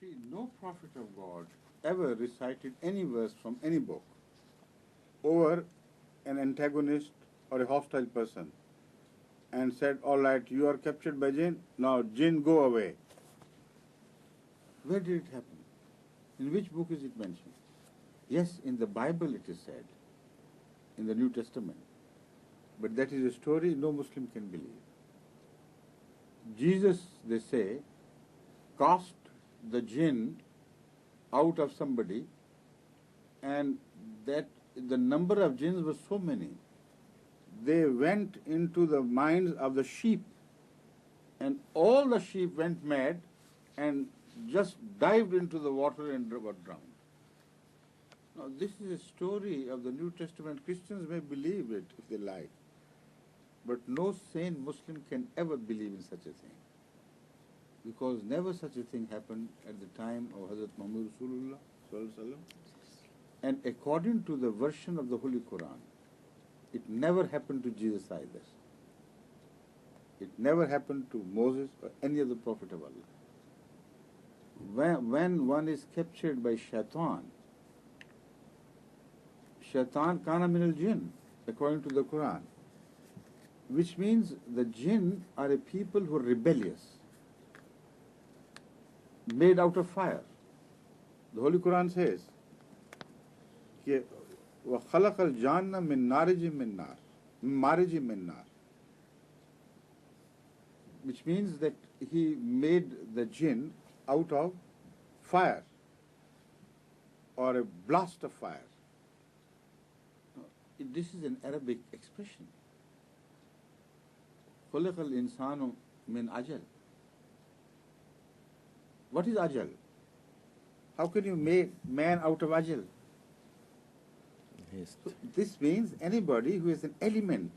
See, no prophet of God ever recited any verse from any book over an antagonist or a hostile person and said, all right, you are captured by Jinn, now Jinn go away. Where did it happen? In which book is it mentioned? Yes, in the Bible it is said, in the New Testament. But that is a story no Muslim can believe. Jesus, they say, cast the jinn out of somebody, and that the number of jinns was so many, they went into the minds of the sheep, and all the sheep went mad and just dived into the water and were drowned. Now, this is a story of the New Testament. Christians may believe it if they like, but no sane Muslim can ever believe in such a thing, because never such a thing happened at the time of Hazrat Muhammad Rasulullah Sallallahu Alaihi Wasallam. And according to the version of the Holy Quran, it never happened to Jesus either. It never happened to Moses or any other prophet of Allah. When one is captured by shaitan kana min al-jinn, according to the Quran, which means the jinn are a people who are rebellious, made out of fire. The Holy Quran says, وَخَلَقَ الْجَانَّ مِن مَارِجٍ مِن نَار, which means that he made the jinn out of fire or a blast of fire. This is an Arabic expression. خُلِقَ الْإِنسَانُ مِنْ أَجَلٍ. What is ajal? How can you make man out of ajal? Haste. So this means anybody who has an element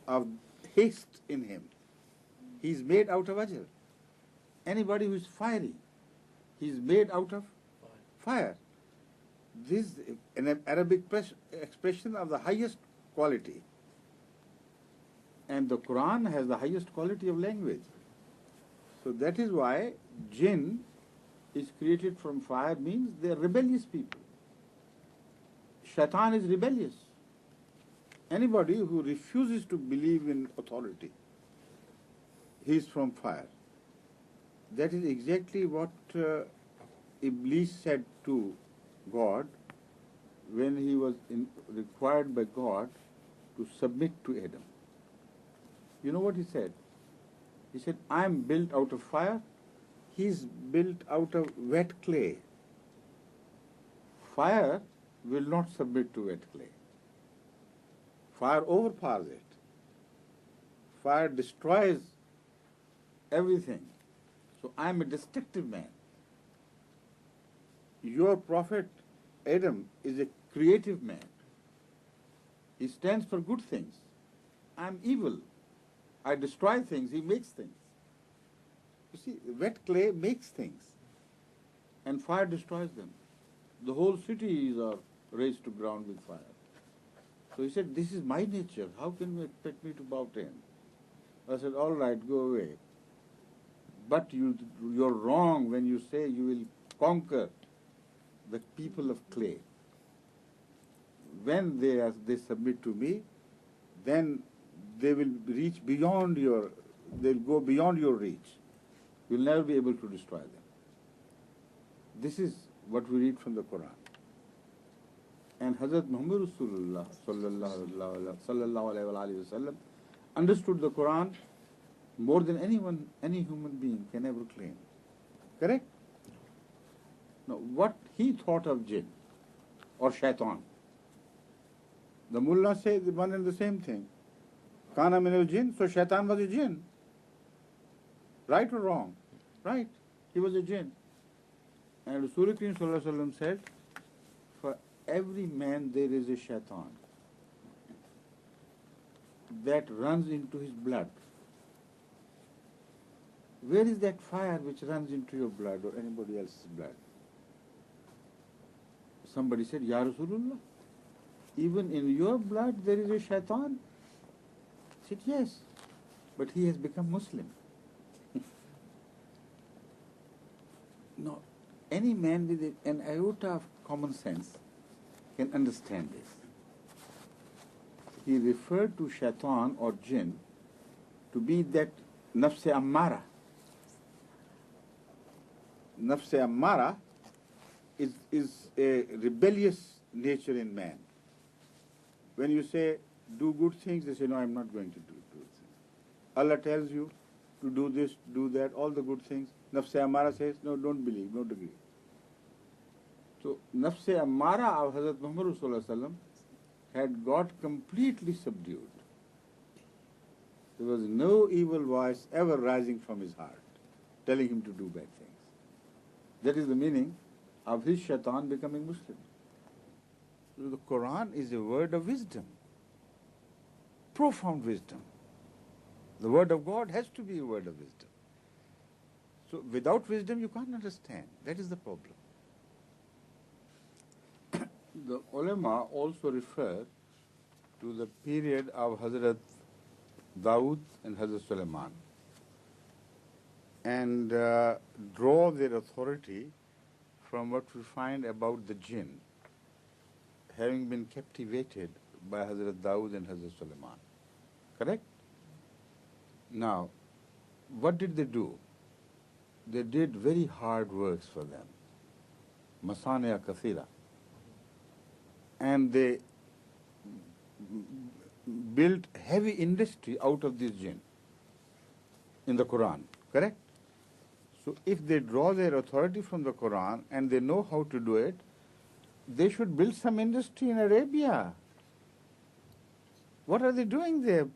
of haste in him, he is made out of ajal. Anybody who is fiery, he is made out of fire. This is an Arabic expression of the highest quality. And the Quran has the highest quality of language. So that is why jinn is created from fire, means they are rebellious people. Shaitan is rebellious. Anybody who refuses to believe in authority, he is from fire. That is exactly what Iblis said to God when he was required by God to submit to Adam. You know what he said? He said, I am built out of fire, he is built out of wet clay. Fire will not submit to wet clay. Fire overpowers it. Fire destroys everything. So I am a destructive man. Your prophet Adam is a creative man. He stands for good things. I am evil. I destroy things, he makes things. You see, wet clay makes things, and fire destroys them. The whole cities are razed to ground with fire. So he said, this is my nature, how can you expect me to bow to him? I said, all right, go away. But you're wrong when you say you will conquer the people of clay. When they submit to me, then they will reach beyond they'll go beyond your reach. You'll never be able to destroy them. This is what we read from the Quran. And Hazrat Muhammad Rasulullah sallallahu alaihi wasallam understood the Quran more than anyone, any human being can ever claim. Correct? Now, what he thought of jinn or shaitan, the mullah says one and the same thing. Kana min al-jinn, so shaitan was a jinn. Right or wrong? Right. He was a jinn. And Rasul Kareem Sallallahu Alaihi Wasallam said, for every man there is a shaitan that runs into his blood. Where is that fire which runs into your blood or anybody else's blood? Somebody said, Ya Rasulullah, even in your blood there is a shaitan? I said, yes, but he has become Muslim. No, any man with an iota of common sense can understand this. He referred to shaitan or jinn to be that nafs-e ammara. Nafs-e ammara is a rebellious nature in man. When you say, do good things, they say, no, I'm not going to do good things. Allah tells you to do this, do that, all the good things. Nafs-e ammara says, no, don't believe, don't agree. So, Nafs-e ammara of Hazrat Muhammad Sallallahu Alaihi Wasallam had got completely subdued. There was no evil voice ever rising from his heart, telling him to do bad things. That is the meaning of his shaitan becoming Muslim. So the Quran is a word of wisdom, profound wisdom. The word of God has to be a word of wisdom. So without wisdom you can't understand. That is the problem. The ulama also refer to the period of Hazrat Dawood and Hazrat Sulaiman and draw their authority from what we find about the jinn having been captivated by Hazrat Dawood and Hazrat Sulaiman. Correct? Now, what did they do? They did very hard works for them. Masaniya kathira. And they built heavy industry out of this jinn in the Quran. Correct? So if they draw their authority from the Quran and they know how to do it, they should build some industry in Arabia. What are they doing there?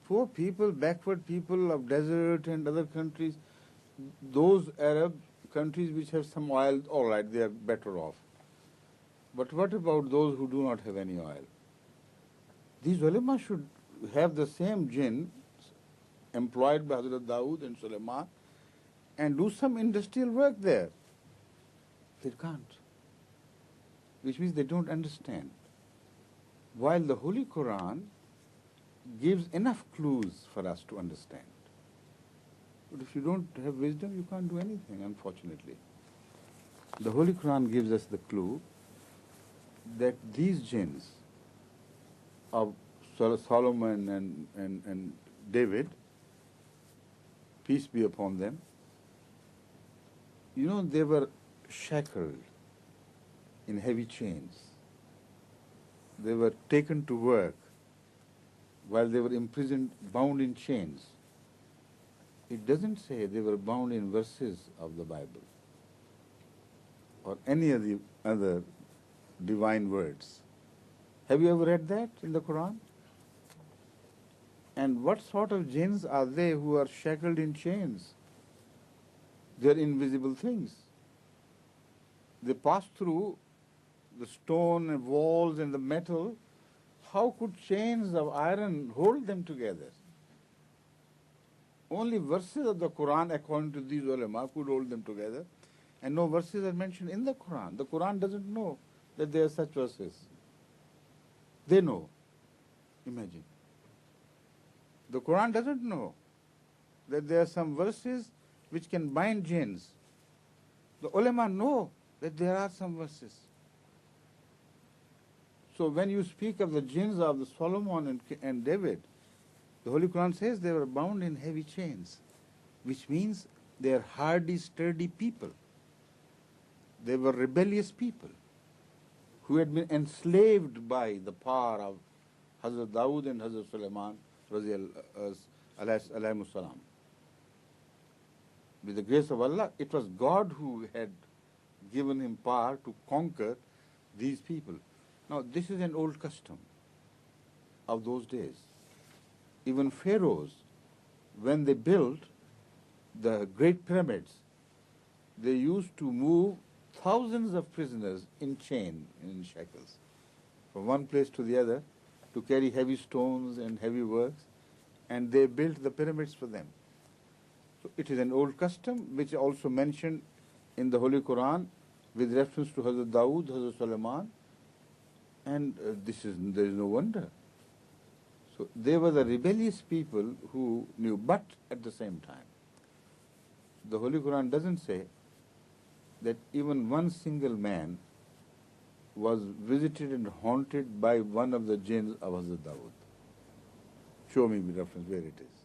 Poor people, backward people of desert and other countries, those Arab countries which have some oil, all right, they are better off. But what about those who do not have any oil? These ulama should have the same jinn employed by Hazrat Dawood and Sulaiman and do some industrial work there. They can't. Which means they don't understand. While the Holy Quran gives enough clues for us to understand. But if you don't have wisdom, you can't do anything, unfortunately. The Holy Quran gives us the clue that these jinns of Solomon and David, peace be upon them, you know, they were shackled in heavy chains. They were taken to work while they were imprisoned, bound in chains. It doesn't say they were bound in verses of the Bible or any of the other divine words. Have you ever read that in the Quran? And what sort of jinns are they who are shackled in chains? They are invisible things. They pass through the stone and walls and the metal. How could chains of iron hold them together? Only verses of the Quran, according to these ulama, could hold them together. And no verses are mentioned in the Quran. The Quran doesn't know that there are such verses. They know. Imagine. The Quran doesn't know that there are some verses which can bind jinns. The ulama know that there are some verses. So when you speak of the jinns of the Solomon and David, the Holy Quran says they were bound in heavy chains, which means they are hardy, sturdy people. They were rebellious people who had been enslaved by the power of Hazrat Dawood and Hazrat Sulaiman alayhimus salam. With the grace of Allah, it was God who had given him power to conquer these people. Now, this is an old custom of those days. Even pharaohs, when they built the great pyramids, they used to move thousands of prisoners in shackles, from one place to the other, to carry heavy stones and heavy works, and they built the pyramids for them. So it is an old custom which is also mentioned in the Holy Quran with reference to Hazrat Dawood, Hazrat Sulaiman, and there is no wonder. So they were the rebellious people who knew, but at the same time, the Holy Quran doesn't say that even one single man was visited and haunted by one of the jinns of Hazrat Dawood. Show me the reference where it is.